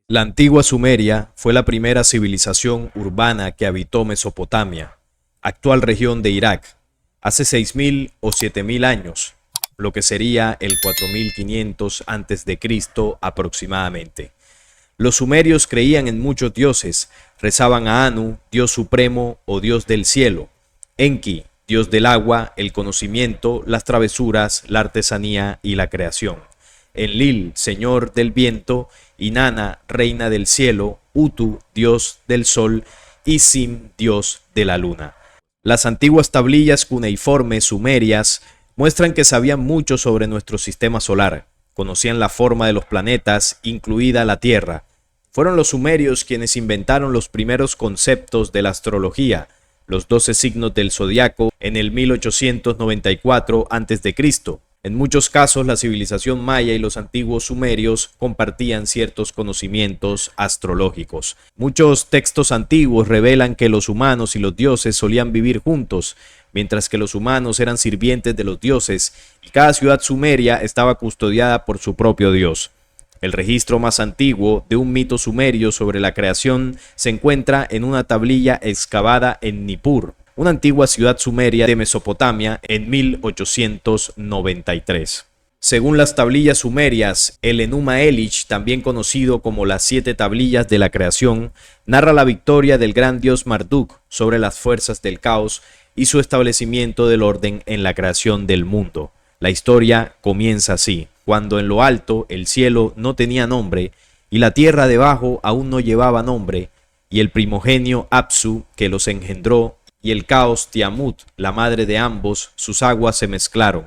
La antigua Sumeria fue la primera civilización urbana que habitó Mesopotamia, actual región de Irak, hace 6.000 o 7.000 años, lo que sería el 4.500 a.C. aproximadamente. Los sumerios creían en muchos dioses, rezaban a Anu, dios supremo o dios del cielo, Enki, dios del agua, el conocimiento, las travesuras, la artesanía y la creación. Enlil, señor del viento, Inanna, reina del cielo, Utu, dios del sol, y Sim, dios de la luna. Las antiguas tablillas cuneiformes sumerias muestran que sabían mucho sobre nuestro sistema solar, conocían la forma de los planetas, incluida la Tierra. Fueron los sumerios quienes inventaron los primeros conceptos de la astrología, los 12 signos del zodiaco en el 1894 a.C. En muchos casos, la civilización maya y los antiguos sumerios compartían ciertos conocimientos astrológicos. Muchos textos antiguos revelan que los humanos y los dioses solían vivir juntos, mientras que los humanos eran sirvientes de los dioses, y cada ciudad sumeria estaba custodiada por su propio dios. El registro más antiguo de un mito sumerio sobre la creación se encuentra en una tablilla excavada en Nippur, una antigua ciudad sumeria de Mesopotamia, en 1893. Según las tablillas sumerias, el Enuma Elish, también conocido como las 7 tablillas de la creación, narra la victoria del gran dios Marduk sobre las fuerzas del caos y su establecimiento del orden en la creación del mundo. La historia comienza así: cuando en lo alto el cielo no tenía nombre y la tierra debajo aún no llevaba nombre, y el primogenio Apsu, que los engendró, y el caos Tiamut, la madre de ambos, sus aguas se mezclaron.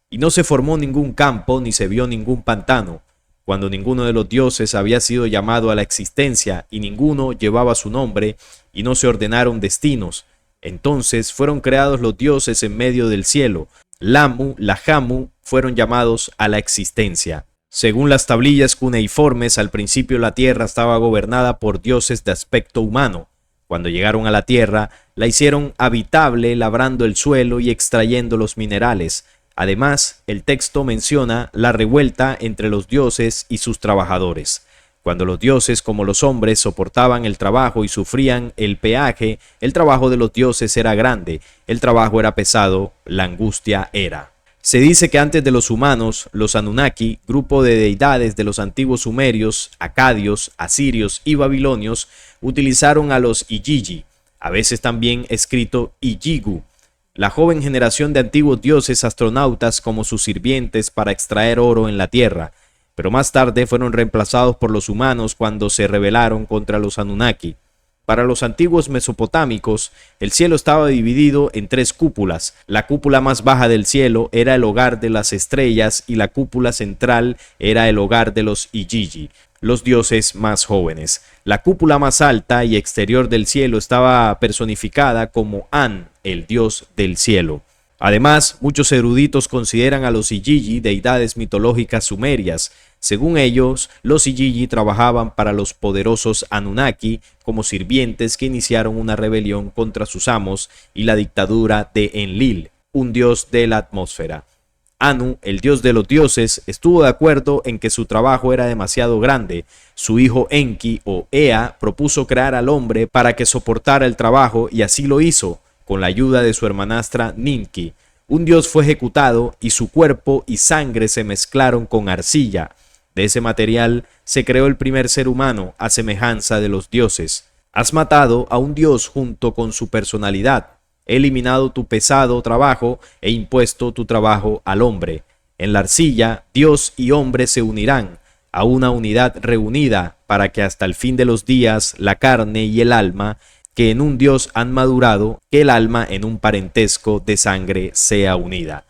Y no se formó ningún campo ni se vio ningún pantano, cuando ninguno de los dioses había sido llamado a la existencia y ninguno llevaba su nombre, y no se ordenaron destinos. Entonces fueron creados los dioses en medio del cielo. Lamu, Lahamu fueron llamados a la existencia. Según las tablillas cuneiformes, al principio la tierra estaba gobernada por dioses de aspecto humano. Cuando llegaron a la tierra, la hicieron habitable labrando el suelo y extrayendo los minerales. Además, el texto menciona la revuelta entre los dioses y sus trabajadores. Cuando los dioses, como los hombres, soportaban el trabajo y sufrían el peaje, el trabajo de los dioses era grande, el trabajo era pesado, la angustia era. Se dice que antes de los humanos, los Anunnaki, grupo de deidades de los antiguos sumerios, acadios, asirios y babilonios, utilizaron a los Igigi, a veces también escrito Iyigu, la joven generación de antiguos dioses astronautas, como sus sirvientes para extraer oro en la tierra, pero más tarde fueron reemplazados por los humanos cuando se rebelaron contra los Anunnaki. Para los antiguos mesopotámicos, el cielo estaba dividido en 3 cúpulas. La cúpula más baja del cielo era el hogar de las estrellas y la cúpula central era el hogar de los Igigi, los dioses más jóvenes. La cúpula más alta y exterior del cielo estaba personificada como An, el dios del cielo. Además, muchos eruditos consideran a los Igigi deidades mitológicas sumerias. Según ellos, los Igigi trabajaban para los poderosos Anunnaki como sirvientes que iniciaron una rebelión contra sus amos y la dictadura de Enlil, un dios de la atmósfera. Anu, el dios de los dioses, estuvo de acuerdo en que su trabajo era demasiado grande. Su hijo Enki o Ea propuso crear al hombre para que soportara el trabajo y así lo hizo, con la ayuda de su hermanastra Ninki. Un dios fue ejecutado y su cuerpo y sangre se mezclaron con arcilla. De ese material se creó el primer ser humano a semejanza de los dioses. Has matado a un dios junto con su personalidad. He eliminado tu pesado trabajo e impuesto tu trabajo al hombre. En la arcilla, Dios y hombre se unirán a una unidad reunida para que hasta el fin de los días la carne y el alma que en un Dios han madurado, que el alma en un parentesco de sangre sea unida.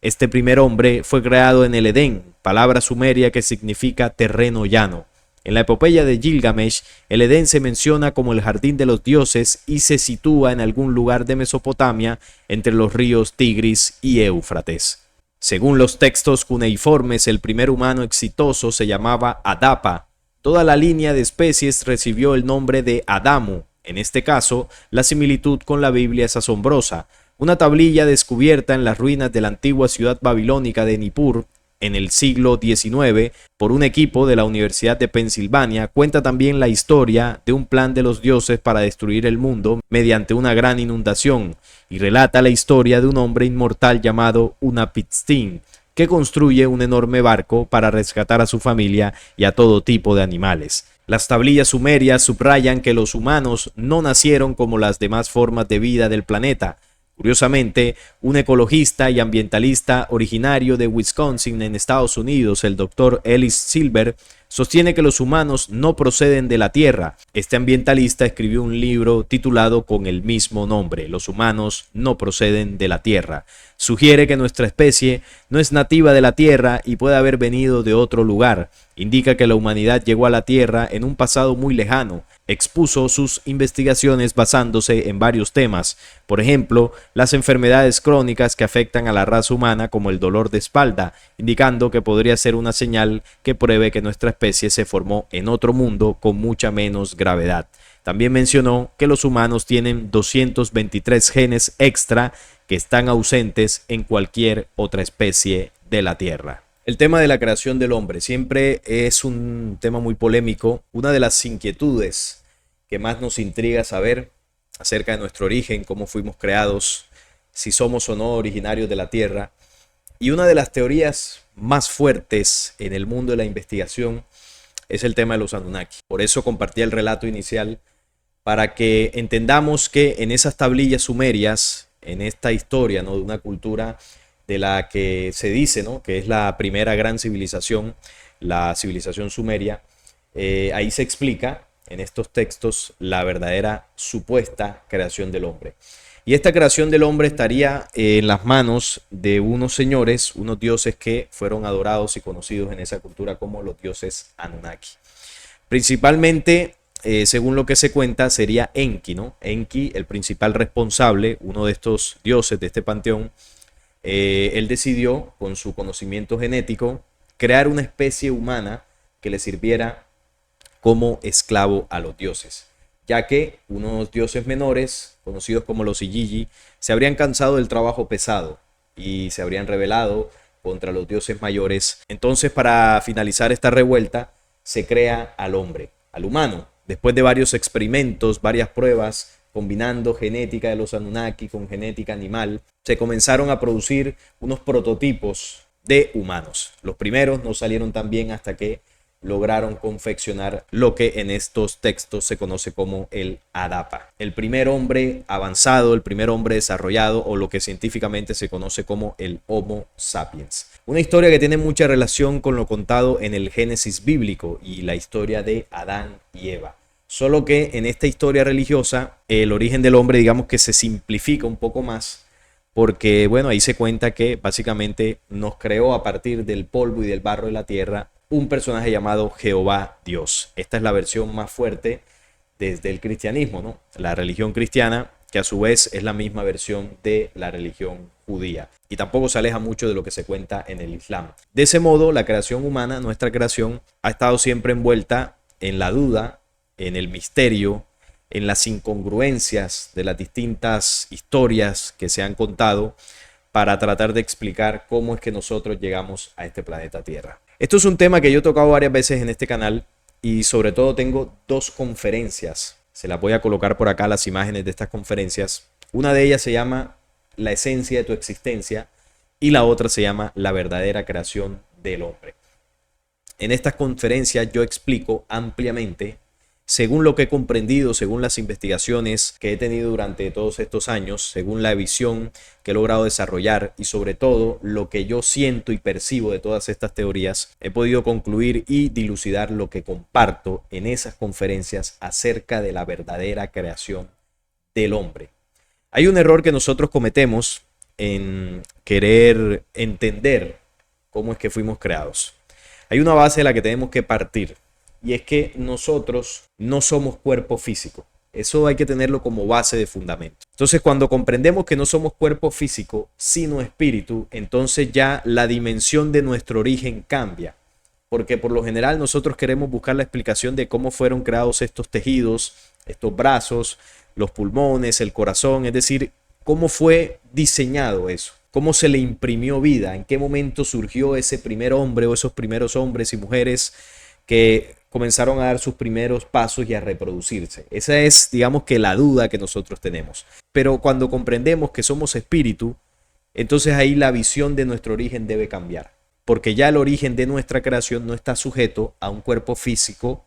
Este primer hombre fue creado en el Edén, palabra sumeria que significa terreno llano. En la epopeya de Gilgamesh, el Edén se menciona como el jardín de los dioses y se sitúa en algún lugar de Mesopotamia entre los ríos Tigris y Éufrates. Según los textos cuneiformes, el primer humano exitoso se llamaba Adapa. Toda la línea de especies recibió el nombre de Adamu. En este caso, la similitud con la Biblia es asombrosa. Una tablilla descubierta en las ruinas de la antigua ciudad babilónica de Nippur en el siglo XIX por un equipo de la Universidad de Pensilvania, cuenta también la historia de un plan de los dioses para destruir el mundo mediante una gran inundación y relata la historia de un hombre inmortal llamado Unapitzin, que construye un enorme barco para rescatar a su familia y a todo tipo de animales. Las tablillas sumerias subrayan que los humanos no nacieron como las demás formas de vida del planeta. Curiosamente, un ecologista y ambientalista originario de Wisconsin en Estados Unidos, el Dr. Ellis Silver, sostiene que los humanos no proceden de la Tierra. Este ambientalista escribió un libro titulado con el mismo nombre, Los humanos no proceden de la Tierra. Sugiere que nuestra especie no es nativa de la Tierra y puede haber venido de otro lugar. Indica que la humanidad llegó a la Tierra en un pasado muy lejano. Expuso sus investigaciones basándose en varios temas, por ejemplo, las enfermedades crónicas que afectan a la raza humana como el dolor de espalda, indicando que podría ser una señal que pruebe que nuestra especie se formó en otro mundo con mucha menos gravedad. También mencionó que los humanos tienen 223 genes extra que están ausentes en cualquier otra especie de la Tierra. El tema de la creación del hombre siempre es un tema muy polémico. Una de las inquietudes que más nos intriga saber acerca de nuestro origen, cómo fuimos creados, si somos o no originarios de la Tierra. Y una de las teorías más fuertes en el mundo de la investigación es el tema de los Anunnaki. Por eso compartí el relato inicial, para que entendamos que en esas tablillas sumerias, en esta historia, ¿no?, de una cultura de la que se dice, ¿no?, que es la primera gran civilización, la civilización sumeria, ahí se explica en estos textos la verdadera supuesta creación del hombre. Y esta creación del hombre estaría en las manos de unos señores, unos dioses que fueron adorados y conocidos en esa cultura como los dioses Anunnaki. Principalmente, según lo que se cuenta, sería Enki, ¿no? Enki, el principal responsable, uno de estos dioses de este panteón. Él decidió, con su conocimiento genético, crear una especie humana que le sirviera como esclavo a los dioses, ya que unos dioses menores, conocidos como los Igigi, se habrían cansado del trabajo pesado y se habrían rebelado contra los dioses mayores. Entonces, para finalizar esta revuelta, se crea al hombre, al humano. Después de varios experimentos, varias pruebas, combinando genética de los Anunnaki con genética animal, se comenzaron a producir unos prototipos de humanos. Los primeros no salieron tan bien hasta que lograron confeccionar lo que en estos textos se conoce como el Adapa. El primer hombre avanzado, el primer hombre desarrollado, o lo que científicamente se conoce como el Homo sapiens. Una historia que tiene mucha relación con lo contado en el Génesis bíblico y la historia de Adán y Eva. Solo que en esta historia religiosa, el origen del hombre, digamos que se simplifica un poco más, porque bueno, ahí se cuenta que básicamente nos creó a partir del polvo y del barro de la tierra un personaje llamado Jehová Dios. Esta es la versión más fuerte desde el cristianismo, ¿no? La religión cristiana, que a su vez es la misma versión de la religión judía. Y tampoco se aleja mucho de lo que se cuenta en el Islam. De ese modo, la creación humana, nuestra creación, ha estado siempre envuelta en la duda, en el misterio, en las incongruencias de las distintas historias que se han contado para tratar de explicar cómo es que nosotros llegamos a este planeta Tierra. Esto es un tema que yo he tocado varias veces en este canal y sobre todo tengo dos conferencias. Se las voy a colocar por acá las imágenes de estas conferencias. Una de ellas se llama La esencia de tu existencia y la otra se llama La verdadera creación del hombre. En estas conferencias yo explico ampliamente, según lo que he comprendido, según las investigaciones que he tenido durante todos estos años, según la visión que he logrado desarrollar y sobre todo lo que yo siento y percibo de todas estas teorías, he podido concluir y dilucidar lo que comparto en esas conferencias acerca de la verdadera creación del hombre. Hay un error que nosotros cometemos en querer entender cómo es que fuimos creados. Hay una base de la que tenemos que partir. Y es que nosotros no somos cuerpo físico. Eso hay que tenerlo como base de fundamento. Entonces, cuando comprendemos que no somos cuerpo físico, sino espíritu, entonces ya la dimensión de nuestro origen cambia. Porque por lo general nosotros queremos buscar la explicación de cómo fueron creados estos tejidos, estos brazos, los pulmones, el corazón, es decir, cómo fue diseñado eso. cómo se le imprimió vida, en qué momento surgió ese primer hombre o esos primeros hombres y mujeres que comenzaron a dar sus primeros pasos y a reproducirse. Esa es, digamos que la duda que nosotros tenemos. Pero cuando comprendemos que somos espíritu, entonces ahí la visión de nuestro origen debe cambiar. Porque ya el origen de nuestra creación no está sujeto a un cuerpo físico,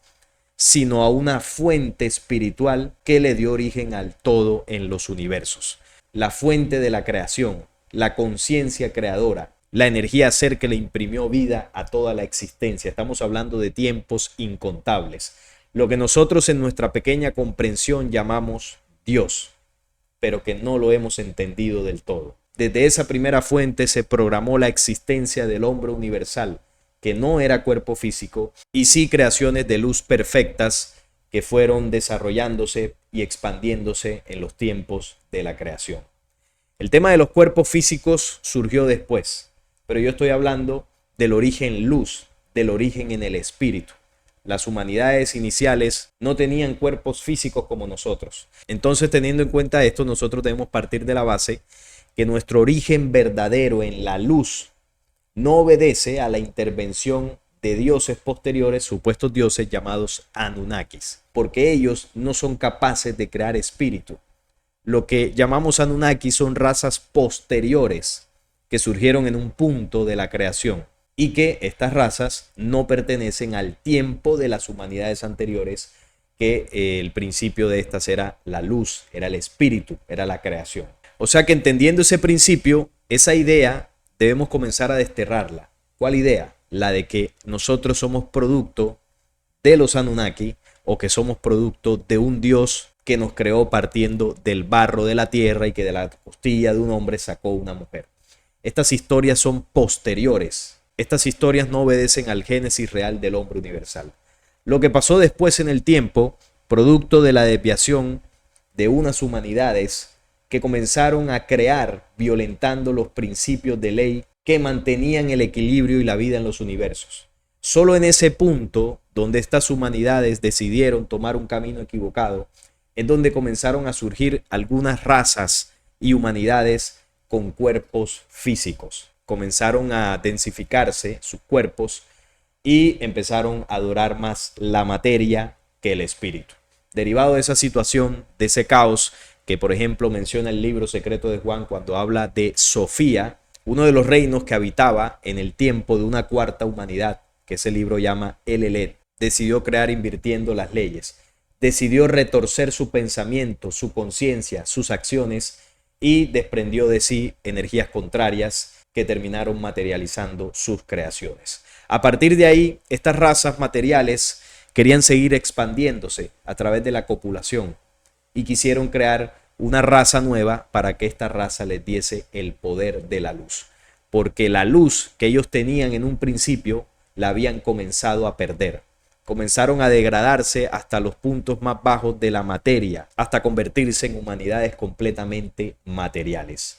sino a una fuente espiritual que le dio origen al todo en los universos. La fuente de la creación, la conciencia creadora, la energía ser que le imprimió vida a toda la existencia. Estamos hablando de tiempos incontables. Lo que nosotros en nuestra pequeña comprensión llamamos Dios, pero que no lo hemos entendido del todo. Desde esa primera fuente se programó la existencia del hombre universal, que no era cuerpo físico, y sí creaciones de luz perfectas que fueron desarrollándose y expandiéndose en los tiempos de la creación. El tema de los cuerpos físicos surgió después, pero yo estoy hablando del origen luz, del origen en el espíritu. Las humanidades iniciales no tenían cuerpos físicos como nosotros. Entonces, teniendo en cuenta esto, nosotros debemos partir de la base que nuestro origen verdadero en la luz no obedece a la intervención de dioses posteriores, supuestos dioses llamados Anunnakis, porque ellos no son capaces de crear espíritu. Lo que llamamos Anunnaki son razas posteriores que surgieron en un punto de la creación y que estas razas no pertenecen al tiempo de las humanidades anteriores, que el principio de estas era la luz, era el espíritu, era la creación. O sea que entendiendo ese principio, esa idea debemos comenzar a desterrarla. ¿Cuál idea? La de que nosotros somos producto de los Anunnaki o que somos producto de un Dios que nos creó partiendo del barro de la tierra y que de la costilla de un hombre sacó una mujer. Estas historias son posteriores. Estas historias no obedecen al génesis real del hombre universal. Lo que pasó después en el tiempo, producto de la desviación de unas humanidades que comenzaron a crear violentando los principios de ley que mantenían el equilibrio y la vida en los universos. Solo en ese punto donde estas humanidades decidieron tomar un camino equivocado, en donde comenzaron a surgir algunas razas y humanidades con cuerpos físicos. Comenzaron a densificarse sus cuerpos y empezaron a adorar más la materia que el espíritu. Derivado de esa situación, de ese caos, que por ejemplo menciona el libro secreto de Juan cuando habla de Sofía, uno de los reinos que habitaba en el tiempo de una cuarta humanidad, que ese libro llama Elelet, decidió crear invirtiendo las leyes. Decidió retorcer su pensamiento, su conciencia, sus acciones y desprendió de sí energías contrarias que terminaron materializando sus creaciones. A partir de ahí, estas razas materiales querían seguir expandiéndose a través de la copulación y quisieron crear una raza nueva para que esta raza les diese el poder de la luz. Porque la luz que ellos tenían en un principio la habían comenzado a perder. Comenzaron a degradarse hasta los puntos más bajos de la materia, hasta convertirse en humanidades completamente materiales.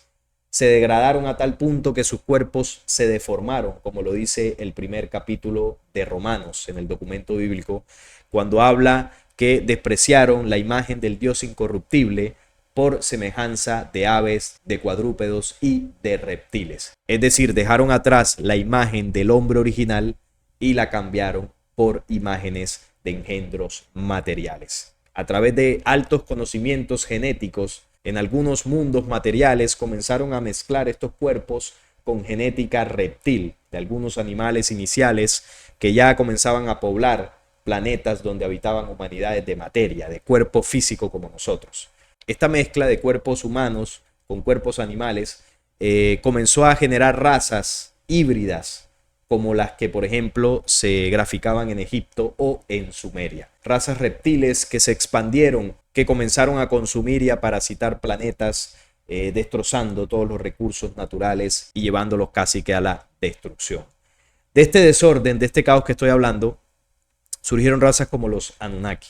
Se degradaron a tal punto que sus cuerpos se deformaron, como lo dice el primer capítulo de Romanos en el documento bíblico, cuando habla que despreciaron la imagen del Dios incorruptible por semejanza de aves, de cuadrúpedos y de reptiles. Es decir, dejaron atrás la imagen del hombre original y la cambiaron por imágenes de engendros materiales. A través de altos conocimientos genéticos, en algunos mundos materiales comenzaron a mezclar estos cuerpos con genética reptil de algunos animales iniciales que ya comenzaban a poblar planetas donde habitaban humanidades de materia, de cuerpo físico como nosotros. Esta mezcla de cuerpos humanos con cuerpos animales comenzó a generar razas híbridas, como las que, por ejemplo, se graficaban en Egipto o en Sumeria. Razas reptiles que se expandieron, que comenzaron a consumir y a parasitar planetas, destrozando todos los recursos naturales y llevándolos casi que a la destrucción. De este desorden, de este caos que estoy hablando, surgieron razas como los Anunnaki,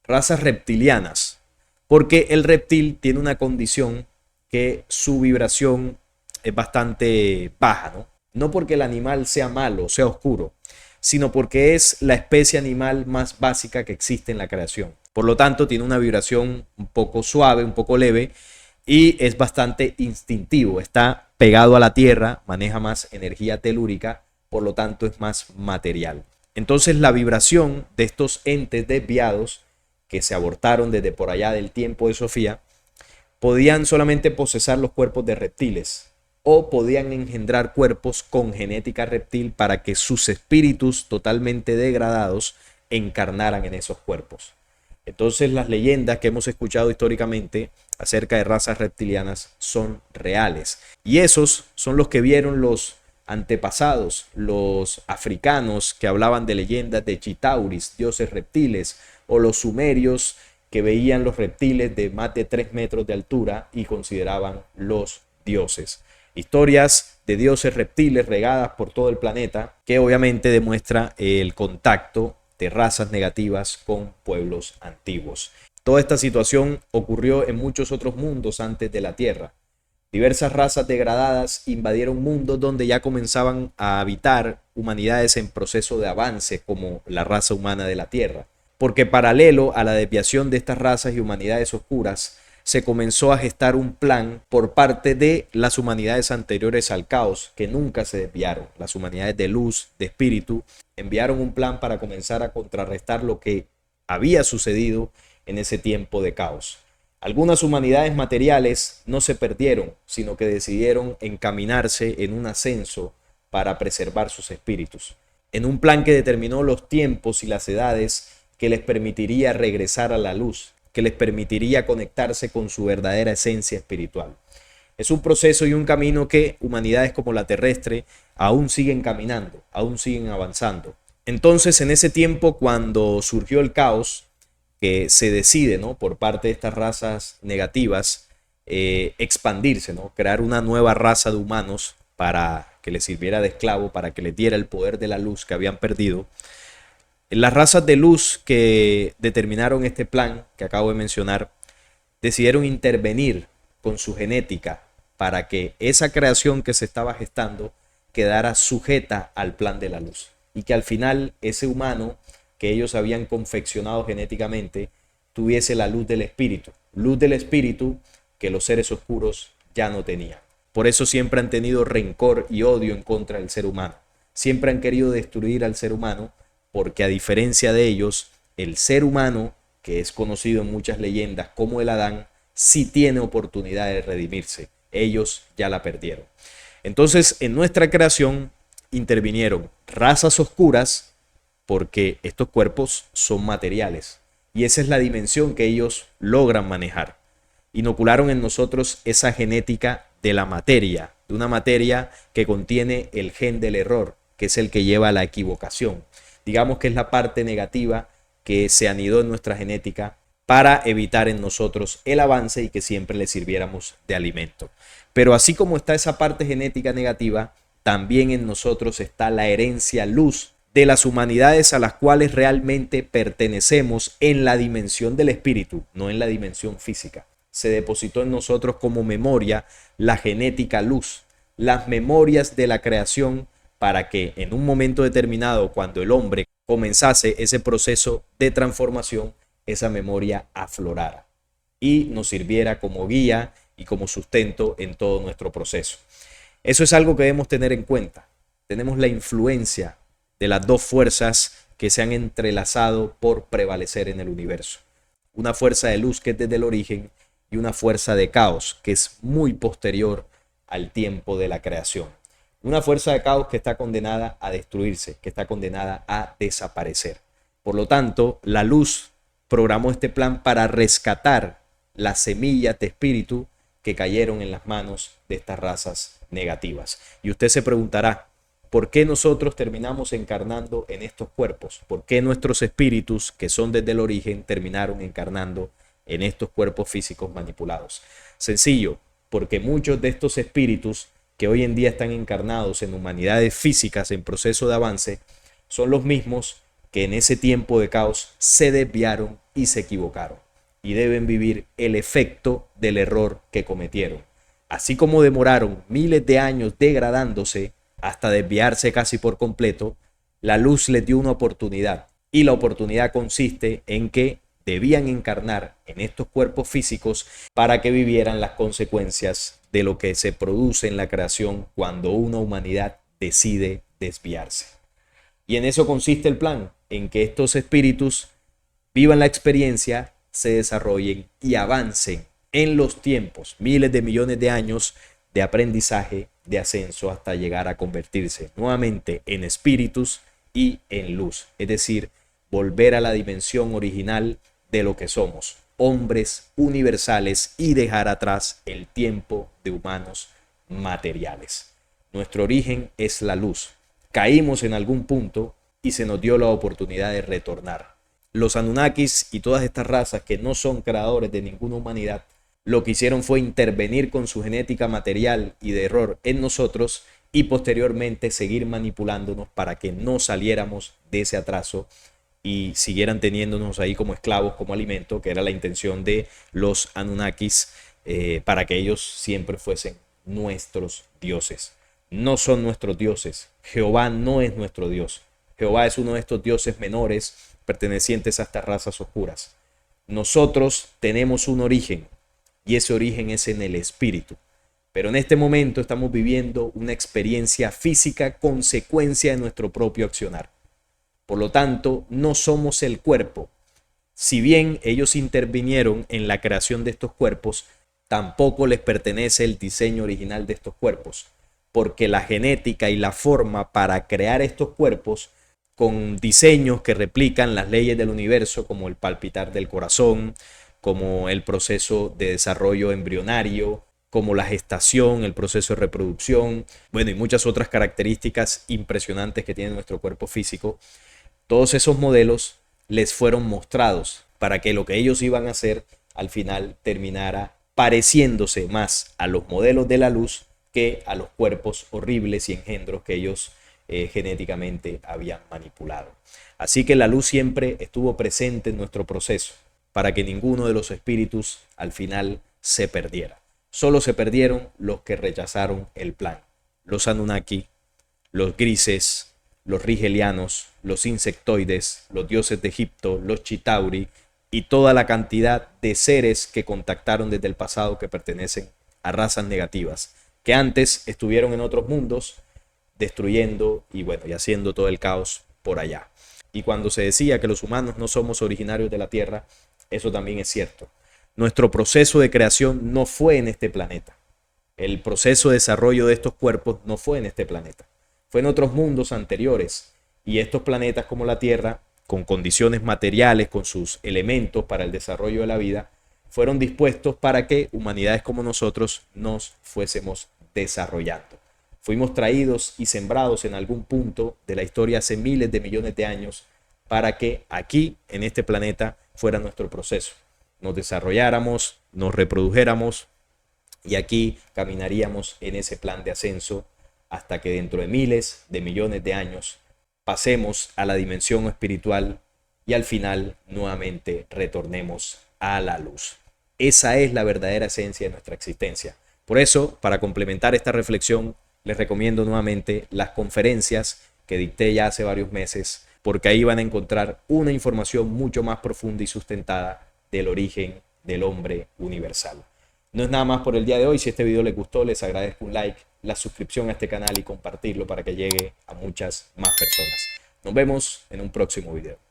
razas reptilianas, porque el reptil tiene una condición que su vibración es bastante baja, ¿no? No porque el animal sea malo, sea oscuro, sino porque es la especie animal más básica que existe en la creación. Por lo tanto, tiene una vibración un poco suave, un poco leve, y es bastante instintivo, está pegado a la tierra, maneja más energía telúrica, por lo tanto es más material. Entonces la vibración de estos entes desviados que se abortaron desde por allá del tiempo de Sofía, podían solamente posesar los cuerpos de reptiles o podían engendrar cuerpos con genética reptil para que sus espíritus totalmente degradados encarnaran en esos cuerpos. Entonces las leyendas que hemos escuchado históricamente acerca de razas reptilianas son reales. Y esos son los que vieron los antepasados, los africanos que hablaban de leyendas de Chitauris, dioses reptiles, o los sumerios que veían los reptiles de más de 3 metros de altura y consideraban los dioses. Historias de dioses reptiles regadas por todo el planeta que obviamente demuestra el contacto de razas negativas con pueblos antiguos. Toda esta situación ocurrió en muchos otros mundos antes de la Tierra. Diversas razas degradadas invadieron mundos donde ya comenzaban a habitar humanidades en proceso de avance como la raza humana de la Tierra. Porque paralelo a la desviación de estas razas y humanidades oscuras, se comenzó a gestar un plan por parte de las humanidades anteriores al caos, que nunca se desviaron. Las humanidades de luz, de espíritu, enviaron un plan para comenzar a contrarrestar lo que había sucedido en ese tiempo de caos. Algunas humanidades materiales no se perdieron, sino que decidieron encaminarse en un ascenso para preservar sus espíritus, en un plan que determinó los tiempos y las edades que les permitiría regresar a la luz, que les permitiría conectarse con su verdadera esencia espiritual. Es un proceso y un camino que humanidades como la terrestre aún siguen caminando, aún siguen avanzando. Entonces, en ese tiempo, cuando surgió el caos, que se decide, ¿no?, por parte de estas razas negativas, expandirse, ¿no?, crear una nueva raza de humanos para que les sirviera de esclavo, para que les diera el poder de la luz que habían perdido. Las razas de luz que determinaron este plan que acabo de mencionar decidieron intervenir con su genética para que esa creación que se estaba gestando quedara sujeta al plan de la luz y que al final ese humano que ellos habían confeccionado genéticamente tuviese la luz del espíritu que los seres oscuros ya no tenían. Por eso siempre han tenido rencor y odio en contra del ser humano. Siempre han querido destruir al ser humano, porque a diferencia de ellos, el ser humano, que es conocido en muchas leyendas como el Adán, sí tiene oportunidad de redimirse. Ellos ya la perdieron. Entonces, en nuestra creación intervinieron razas oscuras, porque estos cuerpos son materiales y esa es la dimensión que ellos logran manejar. Inocularon en nosotros esa genética de la materia, de una materia que contiene el gen del error, que es el que lleva a la equivocación. Digamos que es la parte negativa que se anidó en nuestra genética para evitar en nosotros el avance y que siempre le sirviéramos de alimento. Pero así como está esa parte genética negativa, también en nosotros está la herencia luz de las humanidades a las cuales realmente pertenecemos en la dimensión del espíritu, no en la dimensión física. Se depositó en nosotros como memoria la genética luz, las memorias de la creación, para que en un momento determinado, cuando el hombre comenzase ese proceso de transformación, esa memoria aflorara y nos sirviera como guía y como sustento en todo nuestro proceso. Eso es algo que debemos tener en cuenta. Tenemos la influencia de las dos fuerzas que se han entrelazado por prevalecer en el universo. Una fuerza de luz que es desde el origen y una fuerza de caos que es muy posterior al tiempo de la creación. Una fuerza de caos que está condenada a destruirse, que está condenada a desaparecer. Por lo tanto, la luz programó este plan para rescatar las semillas de espíritu que cayeron en las manos de estas razas negativas. Y usted se preguntará, ¿por qué nosotros terminamos encarnando en estos cuerpos? ¿Por qué nuestros espíritus, que son desde el origen, terminaron encarnando en estos cuerpos físicos manipulados? Sencillo, porque muchos de estos espíritus que hoy en día están encarnados en humanidades físicas en proceso de avance son los mismos que en ese tiempo de caos se desviaron y se equivocaron y deben vivir el efecto del error que cometieron. Así como demoraron miles de años degradándose hasta desviarse casi por completo, la luz les dio una oportunidad y la oportunidad consiste en que debían encarnar en estos cuerpos físicos para que vivieran las consecuencias de lo que se produce en la creación cuando una humanidad decide desviarse. Y en eso consiste el plan, en que estos espíritus vivan la experiencia, se desarrollen y avancen en los tiempos, miles de millones de años de aprendizaje, de ascenso, hasta llegar a convertirse nuevamente en espíritus y en luz. Es decir, volver a la dimensión original de lo que somos, hombres universales, y dejar atrás el tiempo de humanos materiales. Nuestro origen es la luz. Caímos en algún punto y se nos dio la oportunidad de retornar. Los Anunnakis y todas estas razas que no son creadores de ninguna humanidad, lo que hicieron fue intervenir con su genética material y de error en nosotros y posteriormente seguir manipulándonos para que no saliéramos de ese atraso y siguieran teniéndonos ahí como esclavos, como alimento, que era la intención de los Anunnakis, para que ellos siempre fuesen nuestros dioses. No son nuestros dioses. Jehová no es nuestro Dios. Jehová es uno de estos dioses menores pertenecientes a estas razas oscuras. Nosotros tenemos un origen y ese origen es en el espíritu. Pero en este momento estamos viviendo una experiencia física consecuencia de nuestro propio accionar. Por lo tanto, no somos el cuerpo. Si bien ellos intervinieron en la creación de estos cuerpos, tampoco les pertenece el diseño original de estos cuerpos, porque la genética y la forma para crear estos cuerpos con diseños que replican las leyes del universo, como el palpitar del corazón, como el proceso de desarrollo embrionario, como la gestación, el proceso de reproducción, bueno, y muchas otras características impresionantes que tiene nuestro cuerpo físico. Todos esos modelos les fueron mostrados para que lo que ellos iban a hacer al final terminara pareciéndose más a los modelos de la luz que a los cuerpos horribles y engendros que ellos genéticamente habían manipulado. Así que la luz siempre estuvo presente en nuestro proceso para que ninguno de los espíritus al final se perdiera. Solo se perdieron los que rechazaron el plan. Los Anunnaki, los grises, los rigelianos, los insectoides, los dioses de Egipto, los Chitauri y toda la cantidad de seres que contactaron desde el pasado que pertenecen a razas negativas, que antes estuvieron en otros mundos destruyendo y bueno, y haciendo todo el caos por allá. Y cuando se decía que los humanos no somos originarios de la Tierra, eso también es cierto. Nuestro proceso de creación no fue en este planeta. El proceso de desarrollo de estos cuerpos no fue en este planeta. Fue en otros mundos anteriores. Y estos planetas como la Tierra, con condiciones materiales, con sus elementos para el desarrollo de la vida, fueron dispuestos para que humanidades como nosotros nos fuésemos desarrollando. Fuimos traídos y sembrados en algún punto de la historia hace miles de millones de años para que aquí, en este planeta, fuera nuestro proceso. Nos desarrolláramos, nos reprodujéramos y aquí caminaríamos en ese plan de ascenso hasta que dentro de miles de millones de años pasemos a la dimensión espiritual y al final nuevamente retornemos a la luz. Esa es la verdadera esencia de nuestra existencia. Por eso, para complementar esta reflexión, les recomiendo nuevamente las conferencias que dicté ya hace varios meses, porque ahí van a encontrar una información mucho más profunda y sustentada del origen del hombre universal. No es nada más por el día de hoy. Si este video les gustó, les agradezco un like, la suscripción a este canal y compartirlo para que llegue a muchas más personas. Nos vemos en un próximo video.